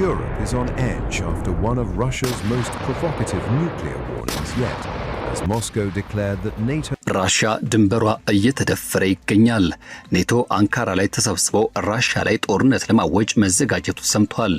Europe is on edge after one of Russia's most provocative nuclear warnings yet, as Moscow declared that NATO ራሽያ ድንበሯ እየተደፈረ ይገኛል። ኔቶ አንካራ ላይ ተሰብስበው ራሽያ ላይ ጦርነት ለማወጅ መዘጋጀቱ ሰምቷል።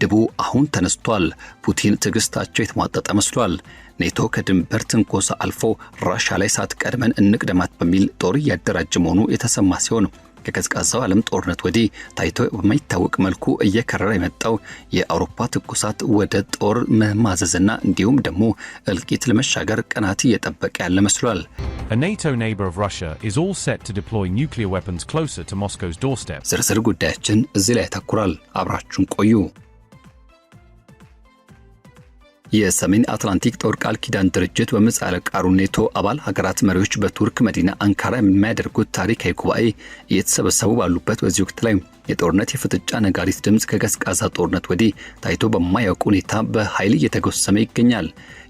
ድቡ አሁን ተነስቷል። ፑቲን ትግስታቸው የተሟጠጠ መስሏል። ኔቶ ከድንበር ትንኮሳ አልፎ ራሽያ ላይ ሳትቀድመን እንቅደማት በሚል ጦር እያደራጀ መሆኑ የተሰማ ሲሆን ከቀዝቃዛው ዓለም ጦርነት ወዲህ ታይቶ በማይታወቅ መልኩ እየከረረ የመጣው የአውሮፓ ትኩሳት ወደ ጦር መማዘዝና እንዲሁም ደግሞ እልቂት ለመሻገር ቀናት እየጠበቀ ያለ መስሏል። A NATO neighbor of Russia is all set to deploy nuclear weapons closer to Moscow's doorstep. ዝርዝር ጉዳያችን እዚህ ላይ ያተኩራል። አብራችሁን ቆዩ። የሰሜን አትላንቲክ ጦር ቃል ኪዳን ድርጅት በምህጻረ ቃሉ ኔቶ አባል ሀገራት መሪዎች በቱርክ መዲና አንካራ የሚያደርጉት ታሪካዊ ጉባኤ እየተሰበሰቡ ባሉበት በዚህ ወቅት ላይ የጦርነት የፍጥጫ ነጋሪት ድምጽ ከቀዝቃዛ ጦርነት ወዲህ ታይቶ በማያውቅ ሁኔታ በኃይል እየተጎሰመ ይገኛል።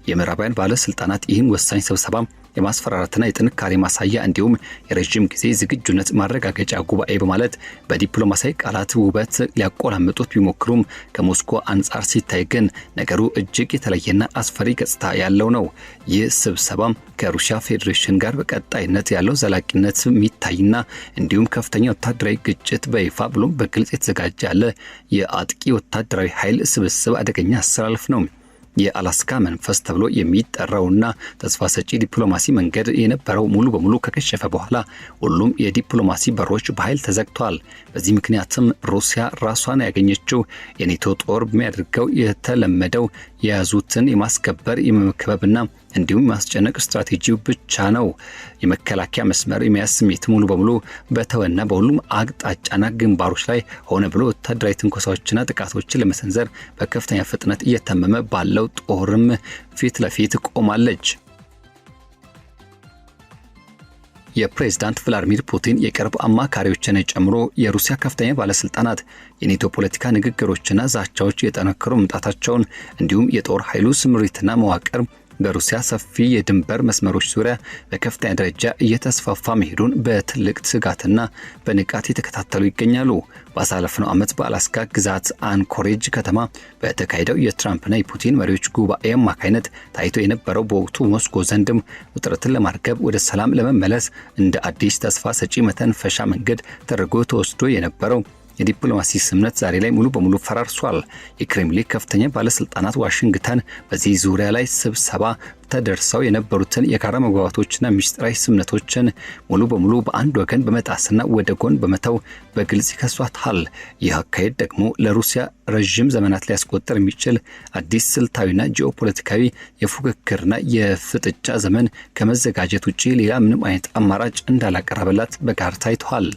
የምዕራባውያን ባለስልጣናት ይህን ወሳኝ ስብሰባ የማስፈራራትና የጥንካሬ ማሳያ እንዲሁም የረጅም ጊዜ ዝግጁነት ማረጋገጫ ጉባኤ በማለት በዲፕሎማሲያዊ ቃላት ውበት ሊያቆላምጡት ቢሞክሩም ከሞስኮ አንጻር ሲታይ ግን ነገሩ እጅግ የተለየና አስፈሪ ገጽታ ያለው ነው። ይህ ስብሰባ ከሩሲያ ፌዴሬሽን ጋር በቀጣይነት ያለው ዘላቂነት የሚታይና እንዲሁም ከፍተኛ ወታደራዊ ግጭት በይፋ ብሎም በግልጽ የተዘጋጀ ያለ የአጥቂ ወታደራዊ ኃይል ስብስብ አደገኛ አሰላለፍ ነው። የአላስካ መንፈስ ተብሎ የሚጠራውና ተስፋ ሰጪ ዲፕሎማሲ መንገድ የነበረው ሙሉ በሙሉ ከከሸፈ በኋላ ሁሉም የዲፕሎማሲ በሮች በኃይል ተዘግተዋል። በዚህ ምክንያትም ሩሲያ ራሷን ያገኘችው የኔቶ ጦር በሚያደርገው የተለመደው የያዙትን የማስከበር የመከበብና እንዲሁም ማስጨነቅ ስትራቴጂው ብቻ ነው። የመከላከያ መስመር የሚያስ ስሜት ሙሉ በሙሉ በተወና በሁሉም አቅጣጫና ግንባሮች ላይ ሆነ ብሎ ወታደራዊ ትንኮሳዎችና ጥቃቶችን ለመሰንዘር በከፍተኛ ፍጥነት እየተመመ ባለው ጦርም ፊት ለፊት ቆማለች። የፕሬዝዳንት ቭላድሚር ፑቲን የቅርብ አማካሪዎችን ጨምሮ የሩሲያ ከፍተኛ ባለስልጣናት የኔቶ ፖለቲካ ንግግሮችና ዛቻዎች የጠነከሩ መምጣታቸውን እንዲሁም የጦር ኃይሉ ስምሪትና መዋቅር በሩሲያ ሰፊ የድንበር መስመሮች ዙሪያ በከፍተኛ ደረጃ እየተስፋፋ መሄዱን በትልቅ ስጋትና በንቃት የተከታተሉ ይገኛሉ። ባሳለፍነው ዓመት በአላስካ ግዛት አንኮሬጅ ከተማ በተካሄደው የትራምፕና የፑቲን መሪዎች ጉባኤ አማካይነት ታይቶ የነበረው በወቅቱ ሞስኮ ዘንድም ውጥረትን ለማርገብ ወደ ሰላም ለመመለስ እንደ አዲስ ተስፋ ሰጪ መተንፈሻ መንገድ ተደርጎ ተወስዶ የነበረው የዲፕሎማሲ ስምነት ዛሬ ላይ ሙሉ በሙሉ ፈራርሷል። የክሬምሊን ከፍተኛ ባለስልጣናት ዋሽንግተን በዚህ ዙሪያ ላይ ስብሰባ ተደርሰው የነበሩትን የጋራ መግባባቶችና ሚስጥራዊ ስምነቶችን ሙሉ በሙሉ በአንድ ወገን በመጣስና ወደ ጎን በመተው በግልጽ ይከሷታል። ይህ አካሄድ ደግሞ ለሩሲያ ረጅም ዘመናት ሊያስቆጥር የሚችል አዲስ ስልታዊና ጂኦፖለቲካዊ የፉክክርና የፍጥጫ ዘመን ከመዘጋጀት ውጪ ሌላ ምንም አይነት አማራጭ እንዳላቀረበላት በጋር ታይቷል።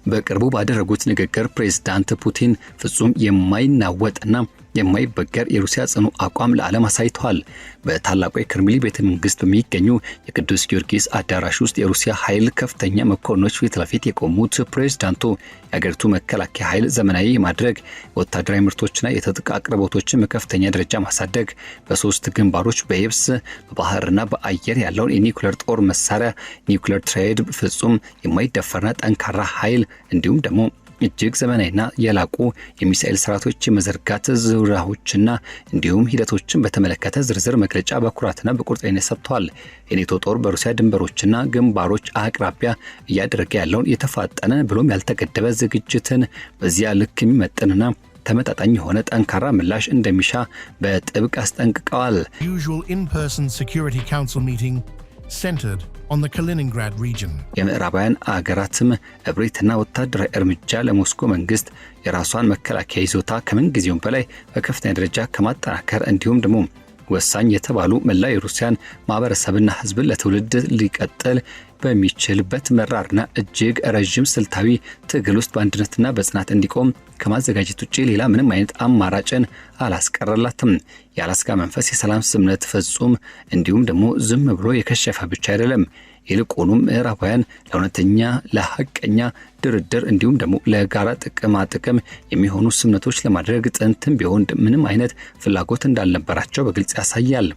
በቅርቡ ባደረጉት ንግግር ፕሬዝዳንት ፑቲን ፍጹም የማይናወጥና የማይበገር የሩሲያ ጽኑ አቋም ለዓለም አሳይተዋል። በታላቁ የክሬምሊን ቤተ መንግስት በሚገኙ የቅዱስ ጊዮርጊስ አዳራሽ ውስጥ የሩሲያ ኃይል ከፍተኛ መኮንኖች ፊት ለፊት የቆሙት ፕሬዝዳንቱ የአገሪቱ መከላከያ ኃይል ዘመናዊ የማድረግ ወታደራዊ ምርቶችና የትጥቅ አቅርቦቶችን በከፍተኛ ደረጃ ማሳደግ፣ በሶስት ግንባሮች በየብስ በባህርና በአየር ያለውን የኒውክሌር ጦር መሳሪያ ኒውክሌር ትሬድ ፍጹም የማይደፈርና ጠንካራ ኃይል እንዲሁም ደግሞ እጅግ ዘመናዊና የላቁ የሚሳኤል ስርዓቶች የመዘርጋት ዙሪያዎችና እንዲሁም ሂደቶችን በተመለከተ ዝርዝር መግለጫ በኩራትና በቁርጠኝነት ሰጥቷል። የኔቶ ጦር በሩሲያ ድንበሮችና ግንባሮች አቅራቢያ እያደረገ ያለውን የተፋጠነ ብሎም ያልተገደበ ዝግጅትን በዚያ ልክ የሚመጥንና ተመጣጣኝ የሆነ ጠንካራ ምላሽ እንደሚሻ በጥብቅ አስጠንቅቀዋል። Usual in-person Security Council meeting centered on the Kaliningrad region. የምዕራባውያን አገራትም እብሪትና ወታደራዊ እርምጃ ለሞስኮ መንግስት የራሷን መከላከያ ይዞታ ከምን ጊዜውም በላይ በከፍተኛ ደረጃ ከማጠናከር እንዲሁም ደግሞ ወሳኝ የተባሉ መላው የሩሲያን ማህበረሰብና ህዝብን ለትውልድ ሊቀጥል በሚችልበት መራርና እጅግ ረጅም ስልታዊ ትግል ውስጥ በአንድነትና በጽናት እንዲቆም ከማዘጋጀት ውጪ ሌላ ምንም አይነት አማራጭን አላስቀረላትም። የአላስካ መንፈስ የሰላም ስምነት ፍጹም እንዲሁም ደግሞ ዝም ብሎ የከሸፈ ብቻ አይደለም። ይልቁንም ምዕራባውያን ለእውነተኛ ለሐቀኛ ድርድር እንዲሁም ደግሞ ለጋራ ጥቅም የሚሆኑ ስምነቶች ለማድረግ ጥንትም ቢሆን ምንም አይነት ፍላጎት እንዳልነበራቸው በግልጽ ያሳያል።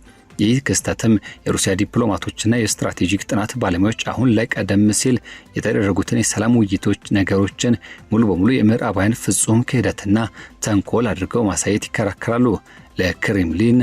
ይህ ክስተትም የሩሲያ ዲፕሎማቶችና የስትራቴጂክ ጥናት ባለሙያዎች አሁን ላይ ቀደም ሲል የተደረጉትን የሰላም ውይይቶች ነገሮችን ሙሉ በሙሉ የምዕራባውያን ፍጹም ክህደትና ተንኮል አድርገው ማሳየት ይከራከራሉ። ለክሬምሊን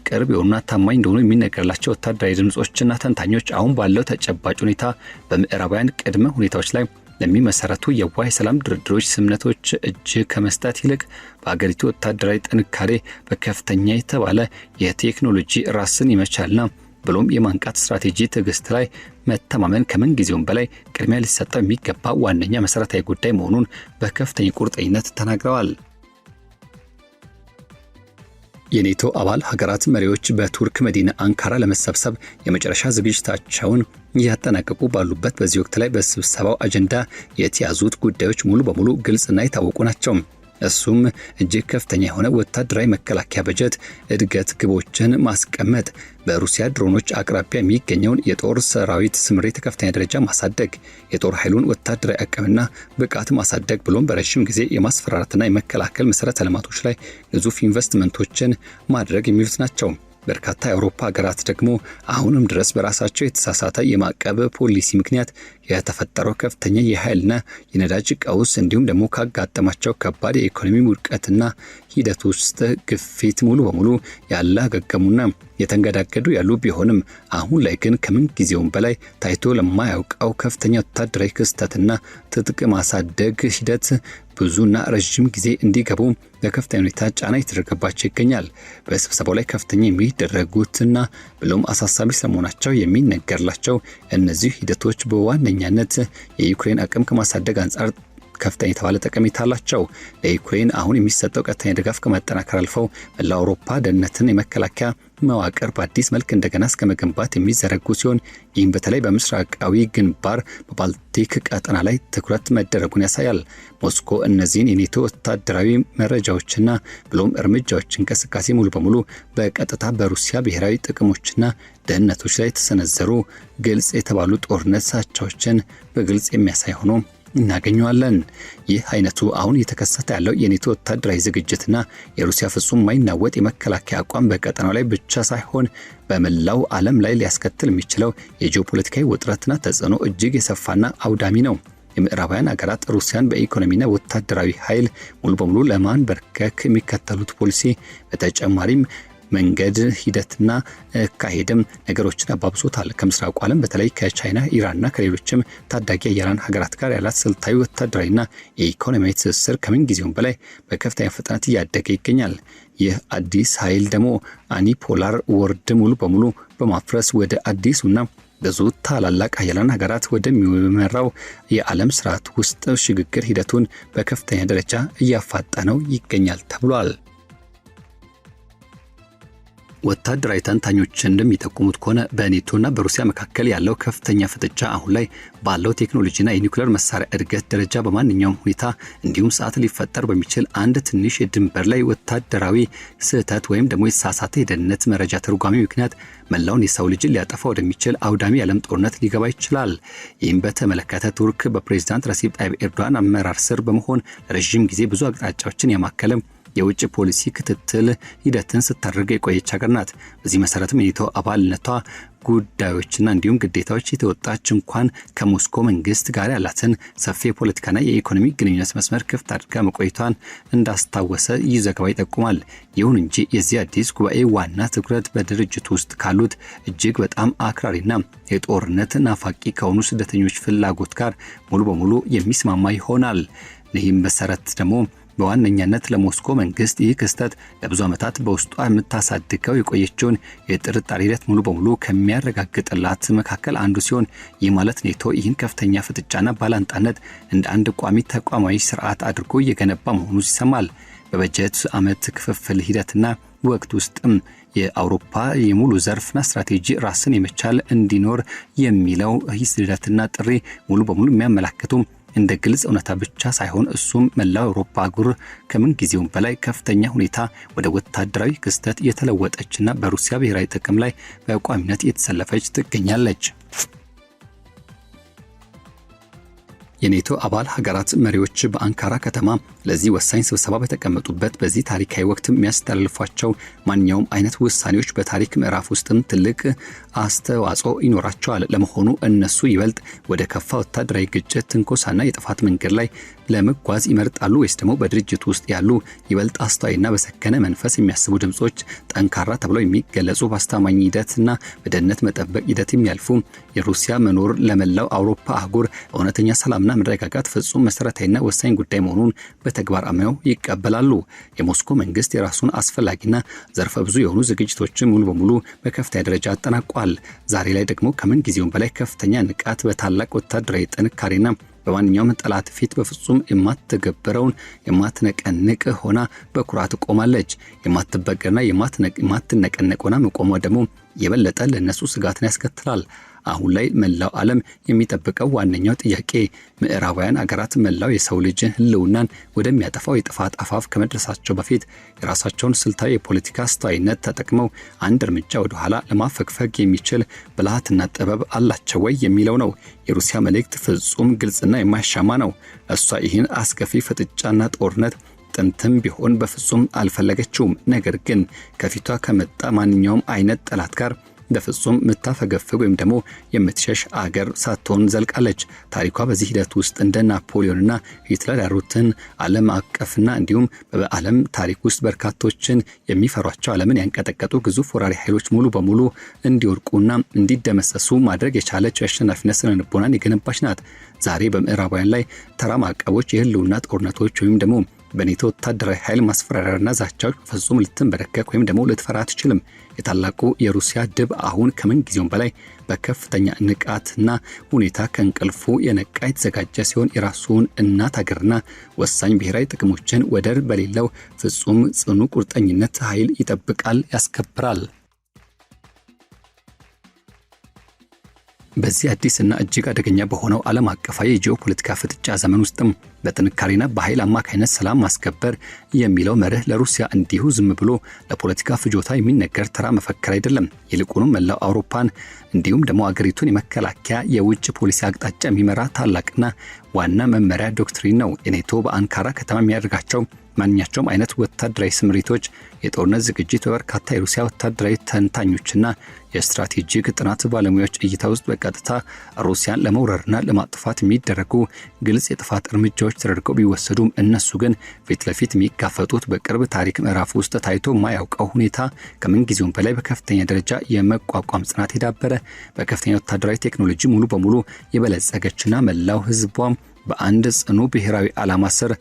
ቅርብ የሆኑና ታማኝ እንደሆኑ የሚነገርላቸው ወታደራዊ ድምጾችና ተንታኞች አሁን ባለው ተጨባጭ ሁኔታ በምዕራባውያን ቅድመ ሁኔታዎች ላይ ለሚመሰረቱ የዋህ ሰላም ድርድሮች ስምነቶች እጅ ከመስጠት ይልቅ በአገሪቱ ወታደራዊ ጥንካሬ በከፍተኛ የተባለ የቴክኖሎጂ ራስን የመቻልና ብሎም የማንቃት ስትራቴጂ ትዕግስት ላይ መተማመን ከምን ጊዜውም በላይ ቅድሚያ ሊሰጠው የሚገባ ዋነኛ መሰረታዊ ጉዳይ መሆኑን በከፍተኛ ቁርጠኝነት ተናግረዋል። የኔቶ አባል ሀገራት መሪዎች በቱርክ መዲና አንካራ ለመሰብሰብ የመጨረሻ ዝግጅታቸውን ያጠናቀቁ ባሉበት በዚህ ወቅት ላይ በስብሰባው አጀንዳ የተያዙት ጉዳዮች ሙሉ በሙሉ ግልጽና የታወቁ ናቸው። እሱም እጅግ ከፍተኛ የሆነ ወታደራዊ መከላከያ በጀት እድገት ግቦችን ማስቀመጥ፣ በሩሲያ ድሮኖች አቅራቢያ የሚገኘውን የጦር ሰራዊት ስምሪት ከፍተኛ ደረጃ ማሳደግ፣ የጦር ኃይሉን ወታደራዊ አቅምና ብቃት ማሳደግ ብሎም በረጅም ጊዜ የማስፈራራትና የመከላከል መሰረተ ልማቶች ላይ ግዙፍ ኢንቨስትመንቶችን ማድረግ የሚሉት ናቸው። በርካታ የአውሮፓ ሀገራት ደግሞ አሁንም ድረስ በራሳቸው የተሳሳተ የማዕቀብ ፖሊሲ ምክንያት የተፈጠረው ከፍተኛ የኃይልና የነዳጅ ቀውስ እንዲሁም ደግሞ ካጋጠማቸው ከባድ የኢኮኖሚ ውድቀትና ሂደት ውስጥ ግፊት ሙሉ በሙሉ ያላገገሙና የተንገዳገዱ ያሉ ቢሆንም አሁን ላይ ግን ከምን ጊዜውም በላይ ታይቶ ለማያውቀው ከፍተኛ ወታደራዊ ክስተትና ትጥቅ ማሳደግ ሂደት ብዙና ረጅም ጊዜ እንዲገቡ በከፍተኛ ሁኔታ ጫና የተደረገባቸው ይገኛል። በስብሰባው ላይ ከፍተኛ የሚደረጉትና ብሎም አሳሳቢ ስለመሆናቸው የሚነገርላቸው እነዚህ ሂደቶች በዋነኛነት የዩክሬን አቅም ከማሳደግ አንጻር ከፍተኛ የተባለ ጠቀሜታ አላቸው። ለዩክሬን አሁን የሚሰጠው ቀጥተኛ ድጋፍ ከማጠናከር አልፈው መላው አውሮፓ ደህንነትን የመከላከያ መዋቅር በአዲስ መልክ እንደገና እስከ መገንባት የሚዘረጉ ሲሆን ይህም በተለይ በምስራቃዊ ግንባር በባልቲክ ቀጠና ላይ ትኩረት መደረጉን ያሳያል። ሞስኮ እነዚህን የኔቶ ወታደራዊ መረጃዎችና ብሎም እርምጃዎች እንቅስቃሴ ሙሉ በሙሉ በቀጥታ በሩሲያ ብሔራዊ ጥቅሞችና ደህንነቶች ላይ የተሰነዘሩ ግልጽ የተባሉ ጦርነት ሳቻዎችን በግልጽ የሚያሳይ ሆኖ እናገኘዋለን። ይህ አይነቱ አሁን እየተከሰተ ያለው የኔቶ ወታደራዊ ዝግጅትና የሩሲያ ፍጹም ማይናወጥ የመከላከያ አቋም በቀጠናው ላይ ብቻ ሳይሆን በመላው ዓለም ላይ ሊያስከትል የሚችለው የጂኦፖለቲካዊ ውጥረትና ተጽዕኖ እጅግ የሰፋና አውዳሚ ነው። የምዕራባውያን ሀገራት ሩሲያን በኢኮኖሚና ወታደራዊ ኃይል ሙሉ በሙሉ ለማንበርከክ የሚከተሉት ፖሊሲ በተጨማሪም መንገድ ሂደትና ካሄድም ነገሮችን አባብሶታል። ከምስራቁ ዓለም በተለይ ከቻይና፣ ኢራንና ከሌሎችም ታዳጊ የኢራን ሀገራት ጋር ያላት ስልታዊ ወታደራዊና የኢኮኖሚያዊ ትስስር ከምን ጊዜውም በላይ በከፍተኛ ፍጥነት እያደገ ይገኛል። ይህ አዲስ ኃይል ደግሞ አኒፖላር ወርድ ሙሉ በሙሉ በማፍረስ ወደ አዲሱና ብዙ ታላላቅ ሀያላን ሀገራት ወደሚመራው የዓለም ስርዓት ውስጥ ሽግግር ሂደቱን በከፍተኛ ደረጃ እያፋጠነው ይገኛል ተብሏል። ወታደራዊ ተንታኞች እንደሚጠቁሙት ከሆነ በኔቶና በሩሲያ መካከል ያለው ከፍተኛ ፍጥጫ አሁን ላይ ባለው ቴክኖሎጂና የኒውክሌር መሳሪያ እድገት ደረጃ በማንኛውም ሁኔታ እንዲሁም ሰዓት ሊፈጠር በሚችል አንድ ትንሽ የድንበር ላይ ወታደራዊ ስህተት ወይም ደግሞ የተሳሳተ የደህንነት መረጃ ተርጓሚ ምክንያት መላውን የሰው ልጅ ሊያጠፋ ወደሚችል አውዳሚ የዓለም ጦርነት ሊገባ ይችላል። ይህም በተመለከተ ቱርክ በፕሬዝዳንት ረሲፕ ጣይብ ኤርዶዋን አመራር ስር በመሆን ረጅም ጊዜ ብዙ አቅጣጫዎችን ያማከለ የውጭ ፖሊሲ ክትትል ሂደትን ስታደርግ የቆየች ሀገር ናት። በዚህ መሰረትም የኔቶ አባልነቷ ጉዳዮችና እንዲሁም ግዴታዎች የተወጣች እንኳን ከሞስኮ መንግስት ጋር ያላትን ሰፊ የፖለቲካና የኢኮኖሚ ግንኙነት መስመር ክፍት አድርጋ መቆየቷን እንዳስታወሰ ይህ ዘገባ ይጠቁማል። ይሁን እንጂ የዚህ አዲስ ጉባኤ ዋና ትኩረት በድርጅቱ ውስጥ ካሉት እጅግ በጣም አክራሪና የጦርነት ናፋቂ ከሆኑ ስደተኞች ፍላጎት ጋር ሙሉ በሙሉ የሚስማማ ይሆናል። ይህም መሰረት ደግሞ በዋነኛነት ለሞስኮ መንግስት ይህ ክስተት ለብዙ ዓመታት በውስጧ የምታሳድገው የቆየችውን የጥርጣሬ ሂደት ሙሉ በሙሉ ከሚያረጋግጥላት መካከል አንዱ ሲሆን ይህ ማለት ኔቶ ይህን ከፍተኛ ፍጥጫና ባላንጣነት እንደ አንድ ቋሚ ተቋማዊ ስርዓት አድርጎ እየገነባ መሆኑ ይሰማል። በበጀት ዓመት ክፍፍል ሂደትና ወቅት ውስጥም የአውሮፓ የሙሉ ዘርፍና ስትራቴጂ ራስን የመቻል እንዲኖር የሚለው ሂደትና ጥሪ ሙሉ በሙሉ የሚያመላክቱ እንደ ግልጽ እውነታ ብቻ ሳይሆን እሱም መላው አውሮፓ አህጉር ከምን ጊዜውም በላይ ከፍተኛ ሁኔታ ወደ ወታደራዊ ክስተት የተለወጠችና በሩሲያ ብሔራዊ ጥቅም ላይ በቋሚነት የተሰለፈች ትገኛለች። የኔቶ አባል ሀገራት መሪዎች በአንካራ ከተማ ለዚህ ወሳኝ ስብሰባ በተቀመጡበት በዚህ ታሪካዊ ወቅት የሚያስተላልፏቸው ማንኛውም አይነት ውሳኔዎች በታሪክ ምዕራፍ ውስጥም ትልቅ አስተዋጽኦ ይኖራቸዋል። ለመሆኑ እነሱ ይበልጥ ወደ ከፋ ወታደራዊ ግጭት፣ ትንኮሳና የጥፋት መንገድ ላይ ለመጓዝ ይመርጣሉ ወይስ ደግሞ በድርጅቱ ውስጥ ያሉ ይበልጥ አስተዋይና በሰከነ መንፈስ የሚያስቡ ድምጾች ጠንካራ ተብለው የሚገለጹ በአስተማማኝ ሂደትና በደህንነት መጠበቅ ሂደት የሚያልፉ የሩሲያ መኖር ለመላው አውሮፓ አህጉር እውነተኛ ሰላምና መረጋጋት ፍጹም መሰረታዊና ወሳኝ ጉዳይ መሆኑን በተግባር አምነው ይቀበላሉ? የሞስኮ መንግስት የራሱን አስፈላጊና ዘርፈ ብዙ የሆኑ ዝግጅቶችን ሙሉ በሙሉ በከፍተኛ ደረጃ አጠናቋል። ዛሬ ላይ ደግሞ ከምን ጊዜውም በላይ ከፍተኛ ንቃት በታላቅ ወታደራዊ ጥንካሬና በማንኛውም ጠላት ፊት በፍጹም የማትገበረውን የማትነቀንቅ ሆና በኩራት ቆማለች። የማትበገርና የማትነቀነቅ ሆና መቆሟ ደግሞ የበለጠ ለነሱ ስጋትን ያስከትላል። አሁን ላይ መላው ዓለም የሚጠብቀው ዋነኛው ጥያቄ ምዕራባውያን አገራት መላው የሰው ልጅ ህልውናን ወደሚያጠፋው የጥፋት አፋፍ ከመድረሳቸው በፊት የራሳቸውን ስልታዊ የፖለቲካ አስተዋይነት ተጠቅመው አንድ እርምጃ ወደ ኋላ ለማፈግፈግ የሚችል ብልሃትና ጥበብ አላቸው ወይ የሚለው ነው። የሩሲያ መልእክት ፍጹም ግልጽና የማያሻማ ነው። እሷ ይህን አስከፊ ፍጥጫና ጦርነት ጥንትም ቢሆን በፍጹም አልፈለገችውም። ነገር ግን ከፊቷ ከመጣ ማንኛውም አይነት ጠላት ጋር በፍጹም ምታፈገፍግ ወይም ደግሞ የምትሸሽ አገር ሳትሆን ዘልቃለች። ታሪኳ በዚህ ሂደት ውስጥ እንደ ናፖሊዮንና ሂትለር ያሉትን ዓለም አቀፍና እንዲሁም በዓለም ታሪክ ውስጥ በርካቶችን የሚፈሯቸው ዓለምን ያንቀጠቀጡ ግዙፍ ወራሪ ኃይሎች ሙሉ በሙሉ እንዲወርቁና እንዲደመሰሱ ማድረግ የቻለች የአሸናፊነት ስነ ልቦናን የገነባች ናት። ዛሬ በምዕራባውያን ላይ ተራ ማዕቀቦች፣ የህልውና ጦርነቶች ወይም ደግሞ በኔቶ ወታደራዊ ኃይል ማስፈራሪያና ዛቻዎች ፍጹም ልትንበረከክ ወይም ደግሞ ልትፈራ አትችልም። የታላቁ የሩሲያ ድብ አሁን ከምን ጊዜውም በላይ በከፍተኛ ንቃትና ሁኔታ ከእንቅልፉ የነቃ የተዘጋጀ ሲሆን የራሱን እናት ሀገርና ወሳኝ ብሔራዊ ጥቅሞችን ወደር በሌለው ፍጹም ጽኑ ቁርጠኝነት ኃይል ይጠብቃል፣ ያስከብራል። በዚህ አዲስና እጅግ አደገኛ በሆነው ዓለም አቀፋዊ የጂኦፖለቲካ ፍጥጫ ዘመን ውስጥም በጥንካሬና በኃይል አማካይነት ሰላም ማስከበር የሚለው መርህ ለሩሲያ እንዲሁ ዝም ብሎ ለፖለቲካ ፍጆታ የሚነገር ተራ መፈክር አይደለም። ይልቁንም መላው አውሮፓን እንዲሁም ደግሞ አገሪቱን የመከላከያ የውጭ ፖሊሲ አቅጣጫ የሚመራ ታላቅና ዋና መመሪያ ዶክትሪን ነው። የኔቶ በአንካራ ከተማ የሚያደርጋቸው ማንኛቸውም አይነት ወታደራዊ ስምሪቶች፣ የጦርነት ዝግጅት በበርካታ የሩሲያ ወታደራዊ ተንታኞችና የስትራቴጂክ ጥናት ባለሙያዎች እይታ ውስጥ በቀጥታ ሩሲያን ለመውረርና ለማጥፋት የሚደረጉ ግልጽ የጥፋት እርምጃዎች ተደርገው ቢወሰዱም እነሱ ግን ፊት ለፊት የሚጋፈጡት በቅርብ ታሪክ ምዕራፍ ውስጥ ታይቶ የማያውቀው ሁኔታ ከምንጊዜውም በላይ በከፍተኛ ደረጃ የመቋቋም ጽናት የዳበረ በከፍተኛ ወታደራዊ ቴክኖሎጂ ሙሉ በሙሉ የበለጸገችና መላው ህዝቧም በአንድ ጽኑ ብሔራዊ ዓላማ ስር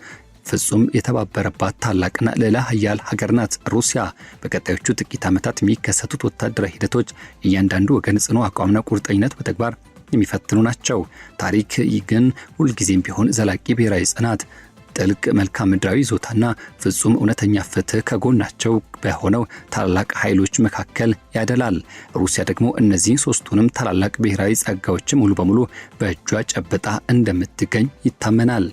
ፍጹም የተባበረባት ታላቅና ልዕለ ኃያል ሀገር ናት ሩሲያ። በቀጣዮቹ ጥቂት ዓመታት የሚከሰቱት ወታደራዊ ሂደቶች እያንዳንዱ ወገን ጽኑ አቋምና ቁርጠኝነት በተግባር የሚፈትኑ ናቸው። ታሪክ ግን ሁልጊዜም ቢሆን ዘላቂ ብሔራዊ ጽናት፣ ጥልቅ መልክዓ ምድራዊ ይዞታና ፍጹም እውነተኛ ፍትህ ከጎናቸው በሆነው ታላላቅ ኃይሎች መካከል ያደላል። ሩሲያ ደግሞ እነዚህን ሶስቱንም ታላላቅ ብሔራዊ ጸጋዎች ሙሉ በሙሉ በእጇ ጨብጣ እንደምትገኝ ይታመናል።